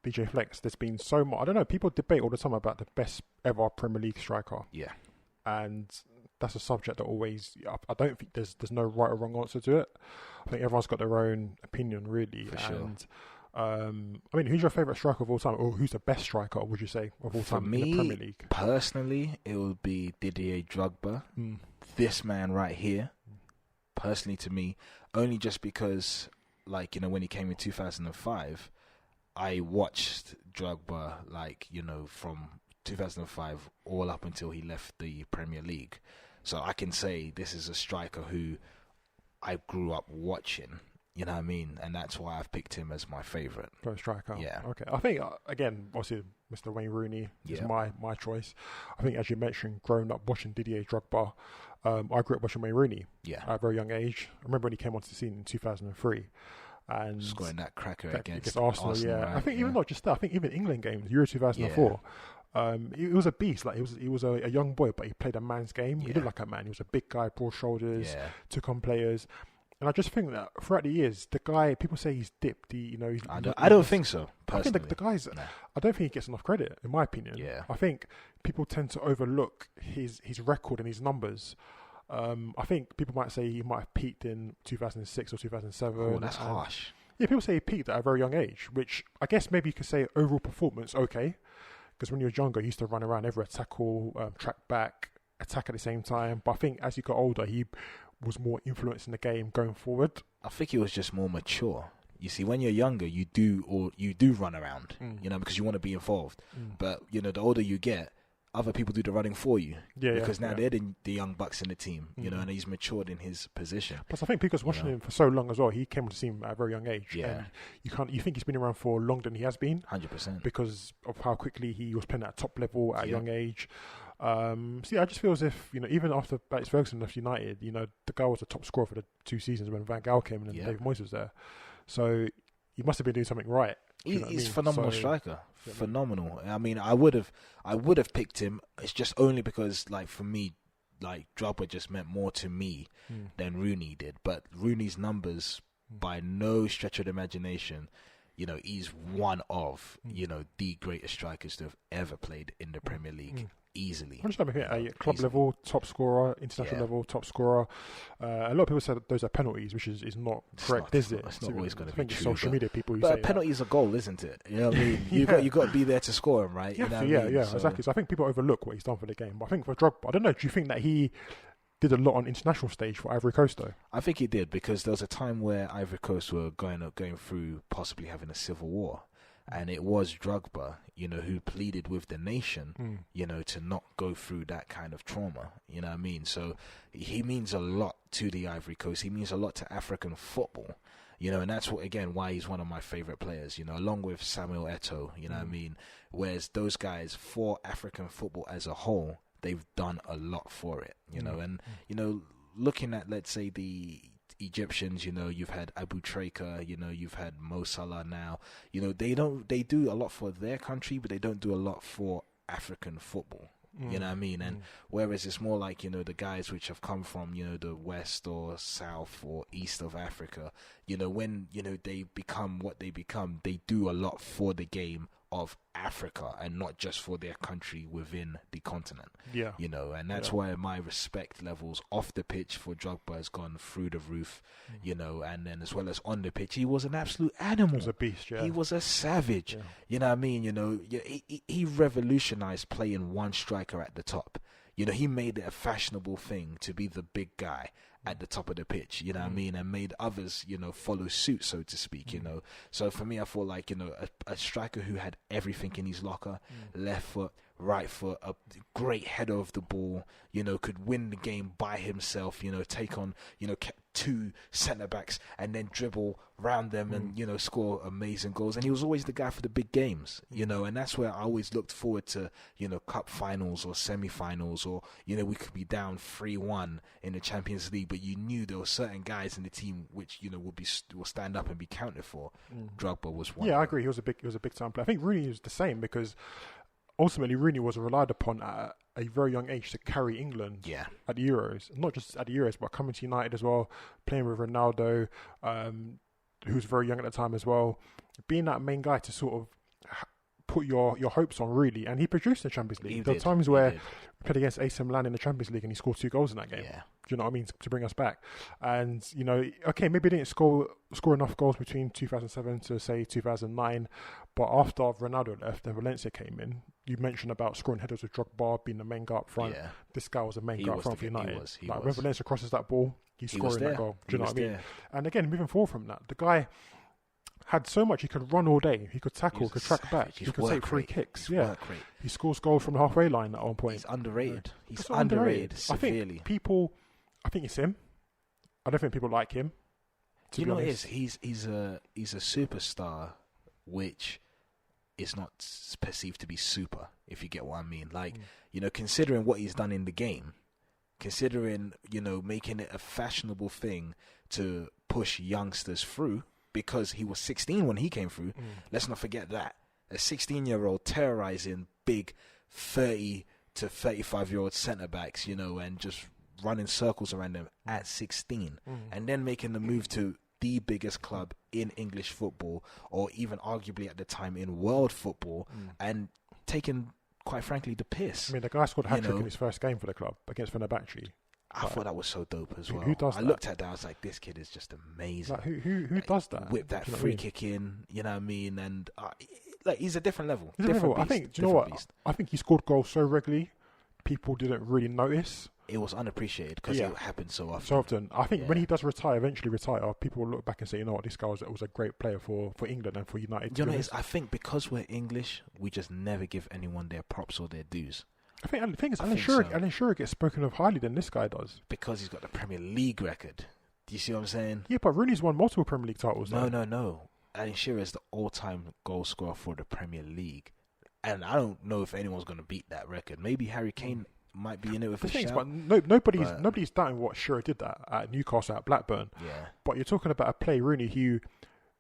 DJ Flex, there's been so much. I don't know. People debate all the time about the best ever Premier League striker. Yeah. And that's a subject that always. I don't think there's no right or wrong answer to it. I think everyone's got their own opinion, really. For sure. I mean, who's your favourite striker of all time, or who's the best striker, would you say, of all time in the Premier League? Personally, it would be Didier Drogba. This man right here, personally to me, only just because, like, you know, when he came in 2005, I watched Drogba, like, you know, from 2005 all up until he left the Premier League. So I can say this is a striker who I grew up watching. You know what I mean? And that's why I've picked him as my favourite. First striker. Yeah. Okay. I think, again, obviously, Mr. Wayne Rooney is my choice. I think, as you mentioned, growing up watching Didier Drogba, I grew up watching Wayne Rooney at a very young age. I remember when he came onto the scene in 2003. And scoring that cracker against Arsenal, right? I think even not just that, I think even England games, Euro 2004, he was a beast. Like he was a young boy, but he played a man's game. He looked like a man. He was a big guy, broad shoulders, took on players. And I just think that throughout the years, the guy, people say he's dipped. I don't think so, personally. I think the guy's, I don't think he gets enough credit, in my opinion. Yeah. I think people tend to overlook his record and his numbers. I think people might say he might have peaked in 2006 or 2007. Oh, that's harsh. Yeah, people say he peaked at a very young age, which I guess maybe you could say overall performance, okay. Because when you were younger, he used to run around everywhere, tackle, track back, attack at the same time. But I think as he got older, he was more influenced in the game going forward. I think he was just more mature. You see, when you're younger, you do run around, you know, because you want to be involved. But, you know, the older you get, other people do the running for you. Because now they're the young bucks in the team, you know, and he's matured in his position. Plus, I think because watching him for so long as well, he came on the scene at a very young age. Yeah. And you think he's been around for longer than he has been. 100%. Because of how quickly he was playing at top level at a young age. So yeah, I just feel as if, you know, even after Alex Ferguson left United, you know, the guy was the top scorer for the 2 seasons when Van Gaal came in and David Moyes was there. So he must have been doing something right. He's a phenomenal striker. Phenomenal. I mean, I would have picked him. It's just only because, like, for me, like, Drogba just meant more to me than Rooney did. But Rooney's numbers, by no stretch of the imagination, you know, he's one of, you know, the greatest strikers to have ever played in the Premier League. Easily. I'm just looking at club level, top scorer, international level, top scorer. A lot of people say that those are penalties, which is not correct, is it? It's not always going to be true. Social media people who but say a penalty is a goal, isn't it? You know what I mean? You got to be there to score them, right? You know exactly. So I think people overlook what he's done for the game. But I think for Drogba, I don't know, do you think that he did a lot on international stage for Ivory Coast, though? I think he did, because there was a time where Ivory Coast were going through possibly having a civil war. And it was Drogba, you know, who pleaded with the nation, you know, to not go through that kind of trauma. You know what I mean? So he means a lot to the Ivory Coast. He means a lot to African football, you know, and that's why he's one of my favourite players, you know, along with Samuel Eto'o, you know what I mean? Whereas those guys, for African football as a whole, they've done a lot for it, you know, and, you know, looking at, let's say, the Egyptians, you know, you've had Abu Trika, you know, you've had Mo Salah now, you know, they do a lot for their country, but they don't do a lot for African football. You know what I mean? And whereas it's more like, you know, the guys which have come from, you know, the west or south or east of Africa, you know, when, you know, they become what they become, they do a lot for the game of Africa and not just for their country within the continent. Yeah. You know, and that's why my respect levels off the pitch for Drogba has gone through the roof, you know, and then as well as on the pitch, he was an absolute animal. He was a beast, He was a savage. You know what I mean? You know, he revolutionized playing one striker at the top. You know, he made it a fashionable thing to be the big guy at the top of the pitch, you know what I mean, and made others, you know, follow suit, so to speak, you know. So for me, I feel like, you know, a striker who had everything in his locker, left foot, right foot, a great header of the ball, you know, could win the game by himself, you know, take on, you know, 2 centre-backs and then dribble round them and, you know, score amazing goals. And he was always the guy for the big games, you know, and that's where I always looked forward to, you know, cup finals or semi-finals, or, you know, we could be down 3-1 in the Champions League, but you knew there were certain guys in the team which, you know, will stand up and be counted for. Drogba was one. Yeah, I agree. He was a big time player. I think Rooney was the same, because ultimately Rooney was relied upon at a very young age to carry England at the Euros. Not just at the Euros, but coming to United as well, playing with Ronaldo, who was very young at the time as well, being that main guy to sort of put your hopes on, really. And he produced in the Champions League. There were times where we played against AC Milan in the Champions League and he scored 2 goals in that game. Yeah. Do you know what I mean? To bring us back. And, you know, okay, maybe he didn't score enough goals between 2007 to, say, 2009. But after Ronaldo left and Valencia came in, you mentioned about scoring headers with Drogba, being the main guy up front. Yeah. This guy was the main guy up front for United. When Valencia crosses that ball, he's scoring that goal. Do you know what I mean? And again, moving forward from that, the guy had so much. He could run all day. He could tackle, could track back. He could take free kicks. He scores goals from the halfway line at one point. He's underrated. He's underrated severely. I think it's him. I don't think people like him. You know what it is? He's a superstar, which is not perceived to be super, if you get what I mean. Like, you know, considering what he's done in the game, considering, you know, making it a fashionable thing to push youngsters through, because he was 16 when he came through. Let's not forget that. A 16-year-old terrorizing big 30 to 35-year-old centre-backs, you know, and just running circles around them at 16. And then making the move to the biggest club in English football, or even arguably at the time in world football, and taking, quite frankly, the piss. I mean, the guy scored a hat-trick in his first game for the club against Fenerbahce. I thought that was so dope as well. Who does that? I looked at that, I was like, this kid is just amazing. Like, who does that? Whip that free kick in, you know what I mean? And like, he's a different level. I think, do you know what? I think he scored goals so regularly, people didn't really notice. It was unappreciated because it happened so often. So often. I think when he does eventually retire, people will look back and say, you know what, this guy was a great player for England and for United. You know, I think because we're English, we just never give anyone their props or their dues. I think the thing is, Alan Shearer gets spoken of highly than this guy does. Because he's got the Premier League record. Do you see what I'm saying? Yeah, but Rooney's won multiple Premier League titles. No. Alan Shearer is the all-time goal scorer for the Premier League. And I don't know if anyone's going to beat that record. Maybe Harry Kane might be in it with a shout. But nobody's doubting what Shearer did that at Newcastle, at Blackburn. Yeah. But you're talking about a player, Rooney,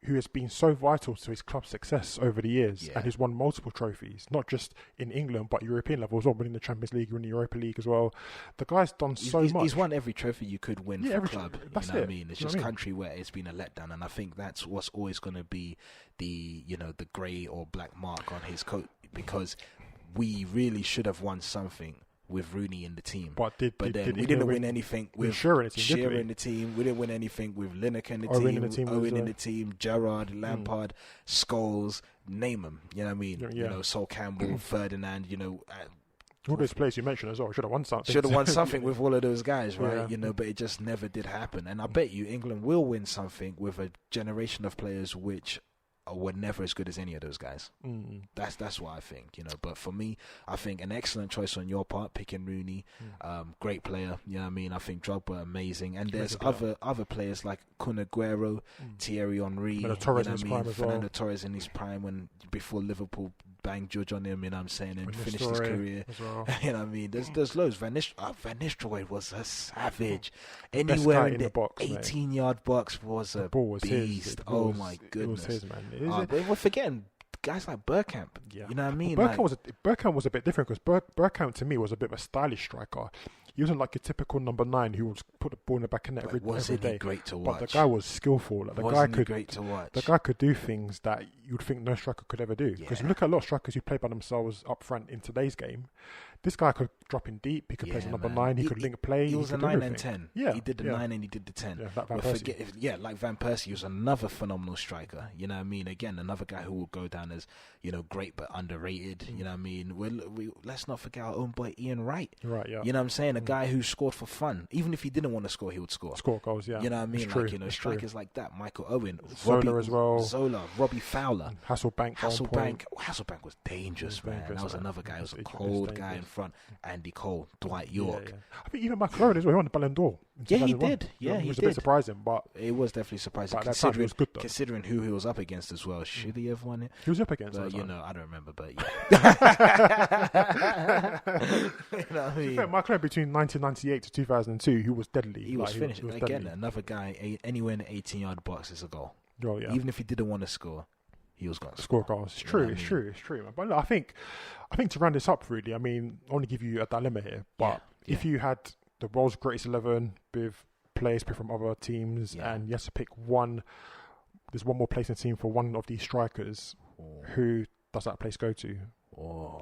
who has been so vital to his club's success over the years, and he's won multiple trophies, not just in England but European level as well, winning the Champions League, winning the Europa League as well. The guy's done so much. He's won every trophy you could win for a club. That's you know what I mean? It's just country where it's been a letdown, and I think that's what's always going to be the grey or black mark on his coat, because we really should have won something with Rooney in the team, but we didn't win anything with Shearer in the team. We didn't win anything with Lineker in the team, Owen in the team, Gerrard, Lampard, Scholes, name them. You know what I mean? You know, Sol Campbell, Ferdinand. You know, all those players you mentioned as well should have won something. Should have won something with all of those guys, right? Yeah. You know, but it just never did happen. And I bet you England will win something with a generation of players which were never as good as any of those guys. That's what I think, you know. But for me, I think an excellent choice on your part, picking Rooney. Great player, you know what I mean? I think Drogba, amazing. And there's other players like Kun Aguero, Thierry Henry, Fernando Torres in his prime, before Liverpool banged Judge on him, you know what I'm saying, and finished his career. Well. You know what I mean? There's loads. Van Nistelrooy was a savage. Anywhere in the box, 18-yard box was a beast. Oh my goodness. It was his, man. We're forgetting guys like Bergkamp. Yeah. You know what I mean? Bergkamp was a bit different, because Bergkamp to me was a bit of a stylish striker. He wasn't like a typical number 9 who would put the ball in the back of net every day. Great to watch? But the guy was skillful. Like, great to watch? The guy could do things that you'd think no striker could ever do. Because you look at a lot of strikers who play by themselves up front in today's game. This guy could drop in deep. He could play as a number 9. He could link play. He was a 9 and 10. Yeah, he did the 9 and he did the 10. Yeah, like Van Persie. Like Van Persie, he was another phenomenal striker. You know what I mean? Again, another guy who will go down as, you know, great but underrated. You know what I mean? Let's not forget our own boy Ian Wright. Right, yeah. You know what I'm saying? A guy who scored for fun. Even if he didn't want to score, he would score. Score goals, yeah. You know what I mean? It's like, you know, strikers like that. Michael Owen. Zola as well. Zola. Robbie Fowler. Hasselbank was dangerous, man. That was another guy. He was a cold guy in front. Andy Cole, Dwight York. Yeah. I think even Michael Owen as well. He won the Ballon d'Or. Yeah, he did. It was a bit surprising, but it was definitely surprising. Considering who he was up against as well. Should he have won it? He was up against. But, you know, I don't remember. But yeah. You know what I mean? Michael Owen between 1998 to 2002, he was deadly. He was finished. Again, another guy anywhere in the 18-yard box is a goal. Oh, yeah. Even if he didn't want to score, he was going to score goals. It's true. It's true. But look, I think to round this up, really, I mean, I want to give you a dilemma here. But if you had the world's greatest 11 with players from other teams, and you have to pick one there's one more place in the team for one of these strikers, who does that place go to?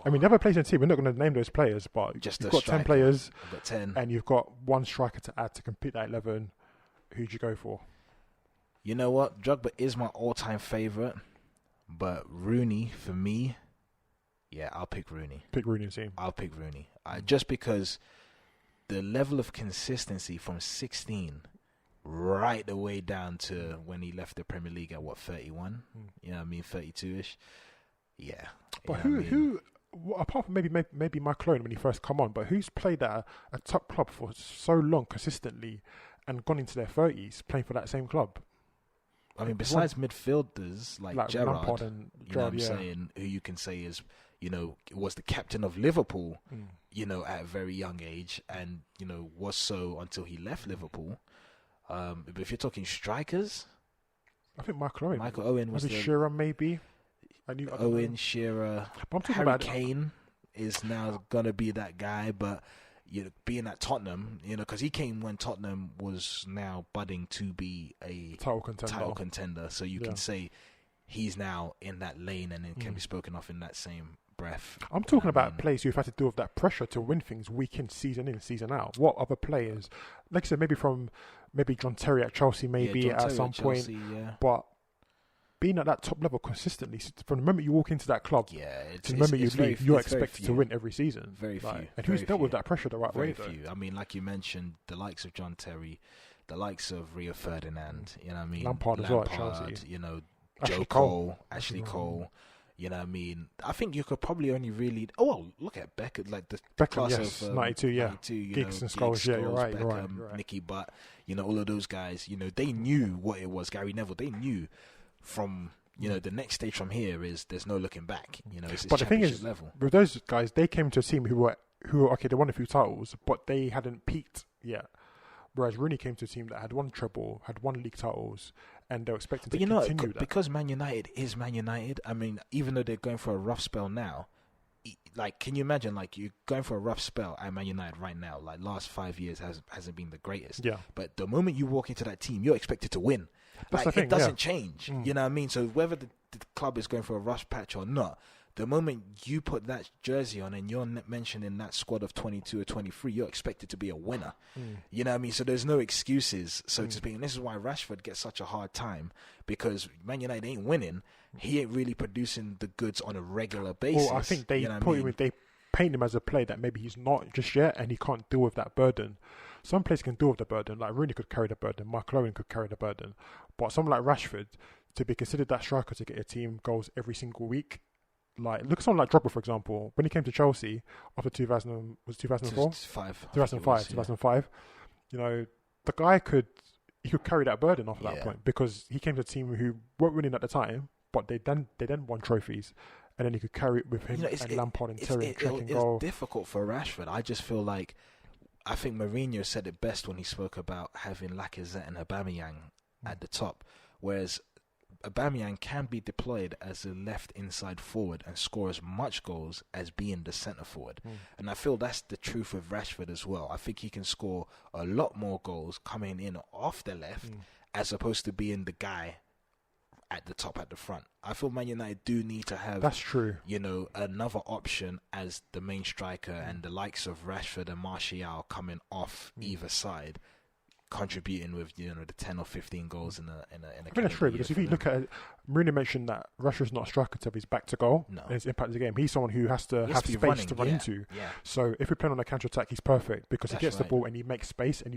I mean, the other place in the team, we're not going to name those players, but just you've got 10 players, I've got 10. and you've got one striker to add to complete that 11. Who'd you go for? You know what? Drogba is my all-time favourite, but Rooney, for me, I'll pick Rooney. Pick Rooney in the team. I'll pick Rooney. Just because the level of consistency from 16 right the way down to when he left the Premier League at 31? You know what I mean? 32-ish. Yeah. But who apart from maybe Mike Clone when he first come on, but who's played at a top club for so long consistently and gone into their 30s playing for that same club? I mean, besides midfielders like Gerrard, Lampard and you know what I'm saying, who you can say is, was the captain of Liverpool, at a very young age, and, was so until he left Liverpool. But if you're talking strikers, I think Michael Owen was maybe Shearer, maybe. Owen, Shearer, Harry Kane is now going to be that guy, but being at Tottenham, because he came when Tottenham was now budding to be a title contender. So you can say he's now in that lane and it can be spoken of in that same breath. I'm talking about players who've had to deal with that pressure to win things week in, season out. What other players? Like I said, maybe John Terry at Chelsea, at some point. But being at that top level consistently, from the moment you walk into that club to the moment you leave, you're expected to win every season. Very few. And who's dealt with that pressure the right way, though? Very few. I mean, like you mentioned, the likes of John Terry, the likes of Rio Ferdinand, you know what I mean? Lampard as well at Chelsea. Joe Cole, Ashley Cole. You know what I mean? I think you could probably only really... Oh, well, look at Beckham, like the class of... 92, 92, Giggs and Scholes, you're right. Nicky Butt, all of those guys, they knew what it was. Gary Neville, they knew from... the next stage from here is there's no looking back. It's but the thing is, level. With those guys, they came to a team who were okay, they won a few titles, but they hadn't peaked yet. Whereas Rooney came to a team that had won treble, had won league titles, and they're expected to continue that. Because Man United is Man United, I mean, even though they're going for a rough spell now, can you imagine, you're going for a rough spell at Man United right now, last 5 years hasn't been the greatest. Yeah. But the moment you walk into that team, you're expected to win. That's the thing, it doesn't change. You know what I mean? So whether the club is going for a rough patch or not, the moment you put that jersey on and you're mentioned in that squad of 22 or 23, you're expected to be a winner. You know what I mean? So there's no excuses, so to speak. And this is why Rashford gets such a hard time, because Man United ain't winning. He ain't really producing the goods on a regular basis. Well, I think they they paint him as a player that maybe he's not just yet, and he can't deal with that burden. Some players can deal with the burden, like Rooney could carry the burden, Mark Owen could carry the burden. But someone like Rashford, to be considered that striker to get a team goals every single week, look at someone like Drogba, for example. When he came to Chelsea after 2004? 2005. The guy could carry that burden off at that point, because he came to a team who weren't winning at the time, but they then won trophies, and then he could carry it with him and Lampard and Terry and goal. It's difficult for Rashford. I just feel like, I think Mourinho said it best when he spoke about having Lacazette and Aubameyang at the top, whereas Aubameyang can be deployed as a left inside forward and score as much goals as being the centre forward. And I feel that's the truth with Rashford as well. I think he can score a lot more goals coming in off the left as opposed to being the guy at the top, at the front. I feel Man United do need to have, that's true, another option as the main striker, and the likes of Rashford and Martial coming off either side, contributing with the 10 or 15 goals in a I think that's true, because if you look at it, Rooney mentioned that Rashford's not a striker to have his back to goal and his impact in the game. He's someone who has to have space to run into. So if we're playing on a counter attack, he's perfect, because he gets the ball and he makes space and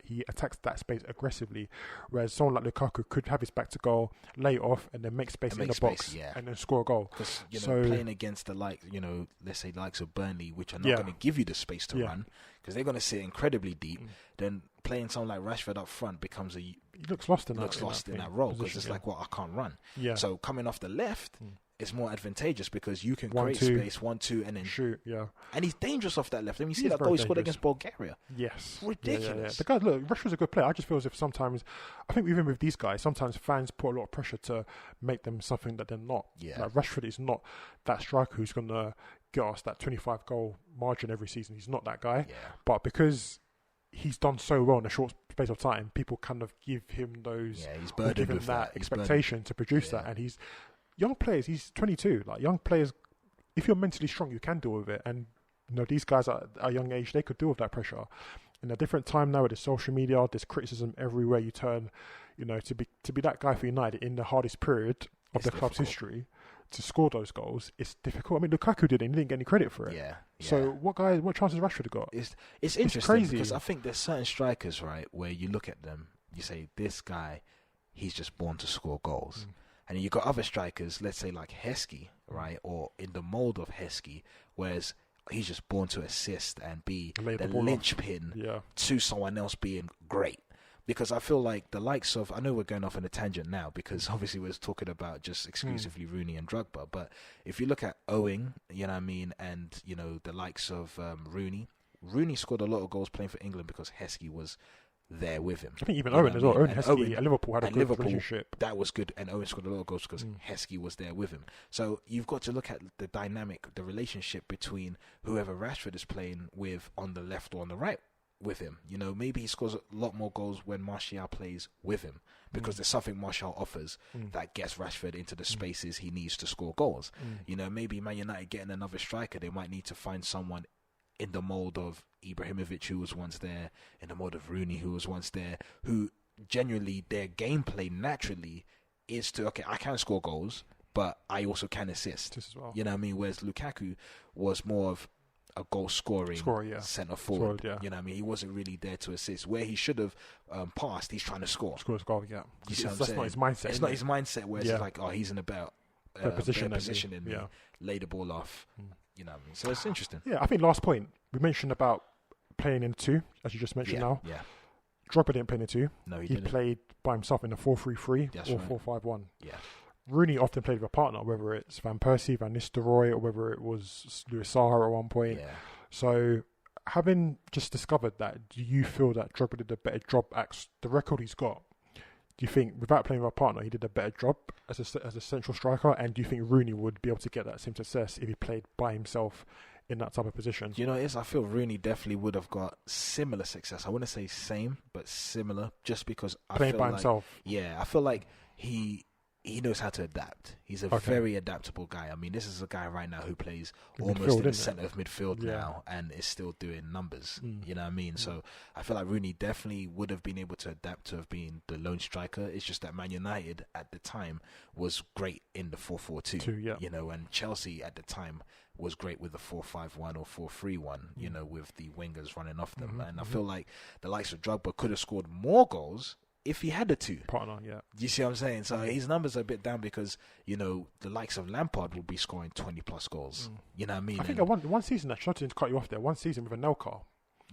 he attacks that space aggressively. Whereas someone like Lukaku could have his back to goal, lay it off, and then make space in the box and then score a goal. Because playing against the let's say likes of Burnley, which are not going to give you the space to run, because they're going to sit incredibly deep, then playing someone like Rashford up front becomes he looks lost in that role, because it's like, I can't run. So coming off the left is more advantageous, because you can create space, 1-2, and then shoot. And he's dangerous off that left. I mean, you see that goal he scored against Bulgaria. Yes, ridiculous. The guy, Rashford's a good player. I just feel as if sometimes, I think even with these guys, sometimes fans put a lot of pressure to make them something that they're not. Like Rashford is not that striker who's gonna get us that 25 goal margin every season. He's not that guy. But because he's done so well in a short space of time, people kind of give him those, he's burdened give him with that expectation to produce that. And he's young players. He's 22. Like young players, if you're mentally strong, you can deal with it. And these guys at a young age, they could deal with that pressure. In a different time now with the social media, there's criticism everywhere you turn. To be that guy for United in the hardest period of the club's history, to score those goals, it's difficult. I mean, Lukaku did it and he didn't get any credit for it. Yeah. So what chances Rashford got? It's interesting because I think there's certain strikers, right, where you look at them, you say, this guy, he's just born to score goals. And you've got other strikers, let's say like Heskey, right, or in the mould of Heskey, whereas he's just born to assist and be the linchpin to someone else being great. Because I feel like the likes of, I know we're going off on a tangent now because obviously we're talking about just exclusively Rooney and Drogba, but if you look at Owen, you know what I mean, and, the likes of Rooney scored a lot of goals playing for England because Heskey was there with him. I think even Owen as well. Owen Heskey at Liverpool had a good relationship. That was good, and Owen scored a lot of goals because Heskey was there with him. So you've got to look at the dynamic, the relationship between whoever Rashford is playing with on the left or on the right with him. Maybe he scores a lot more goals when Martial plays with him because there's something Martial offers that gets Rashford into the spaces he needs to score goals. Maybe Man United getting another striker, they might need to find someone in the mould of Ibrahimovic, who was once there, in the mould of Rooney, who was once there, who genuinely their gameplay naturally is to, okay, I can score goals, but I also can assist. As well. You know what I mean? Whereas Lukaku was more of a goal scoring centre forward. You know what I mean? He wasn't really there to assist. Where he should have passed, he's trying to score. Score, yeah. You see what I'm That's saying? not his mindset. It's not his mindset where it's like, oh, he's in a better position than me. Yeah. Lay the ball off. You know what I mean? So it's interesting. Yeah, I think last point, we mentioned about playing in two, as you just mentioned now. Yeah. Drogba didn't play in two. No, he didn't. He played by himself in a 4-3-3 or 4-5-1. Yeah. Rooney often played with a partner, whether it's Van Persie, Van Nistelrooy, or whether it was Louis Saha at one point. Yeah. So, having just discovered that, do you feel that Drogba did a better job at the record he's got? Do you think, without playing with a partner, he did a better job as a central striker? And do you think Rooney would be able to get that same success if he played by himself in that type of position? You know, I feel Rooney definitely would have got similar success. I wouldn't say same, but similar, just because playing by himself. Yeah, I feel like he knows how to adapt. He's a very adaptable guy. I mean, this is a guy right now who plays almost in the centre of midfield now and is still doing numbers. You know what I mean? So I feel like Rooney definitely would have been able to adapt to have been the lone striker. It's just that Man United at the time was great in the 4-4-2. You know, and Chelsea at the time was great with the 4-5-1 or 4-3-1, you know, with the wingers running off them. And I feel like the likes of Drogba could have scored more goals if he had a two partner, you see what I'm saying? So his numbers are a bit down because, you know, the likes of Lampard will be scoring 20 plus goals. You know what I mean? I think one season, that shot to cut you off there, one season with Anelka.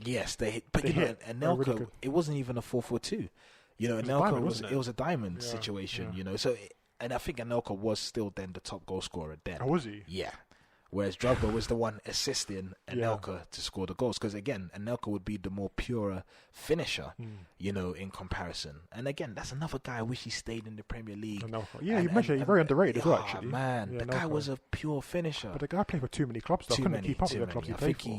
Yes, they hit. But Anelka, really it wasn't even a 4-4-2. You know, Anelka it was a diamond situation, you know. So, and I think Anelka was still then the top goal scorer then. Oh, was he? Yeah. Whereas Drogba was the one assisting Anelka to score the goals. Because, again, Anelka would be the more purer finisher, you know, in comparison. And, again, that's another guy I wish he stayed in the Premier League. Yeah, you mentioned he's very underrated as well, actually. Man, the guy was a pure finisher. But the guy played for too many clubs, though. Couldn't keep up with the clubs he played for.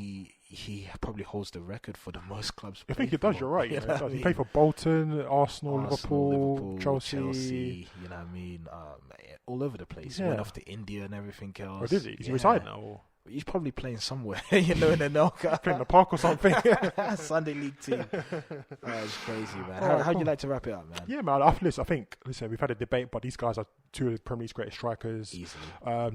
He probably holds the record for the most clubs. I think he does, you're right. He played for Bolton, Arsenal, Liverpool, Chelsea. You know what I mean? All over the place. He went off to India and everything else. Oh, did he? Is he retired now? Or? He's probably playing somewhere, you know, in Anelka. Playing in the park or something. Sunday League team. It's crazy, man. How'd you like to wrap it up, man? Yeah, man. After this, I think, listen, we've had a debate, but these guys are two of the Premier League's greatest strikers. Easily.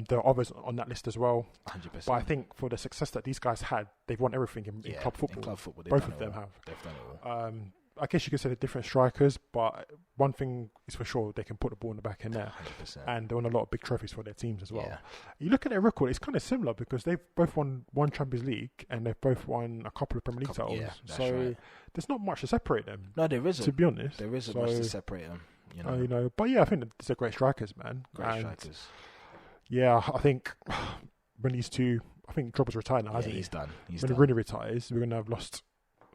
There are others on that list as well. 100%. But I think for the success that these guys had, they've won everything in club football. In club football, both of them have. They've done it all. I guess you could say they're different strikers, but one thing is for sure, they can put the ball in the back in there. 100%. And they won a lot of big trophies for their teams as well. Yeah. You look at their record, it's kind of similar because they've both won one Champions League and they've both won a couple of Premier League titles. Yeah, that's so right. There's not much to separate them. No, there isn't. To be honest. There isn't much to separate them. You know, but yeah, I think they're great strikers, man. Great strikers. Yeah, I think when these two, I think Drogba's retired now, hasn't he? He's done. When Rooney retires, we're going to have lost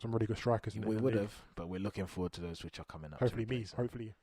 some really good strikers. We would have, but we're looking forward to those which are coming up. Hopefully.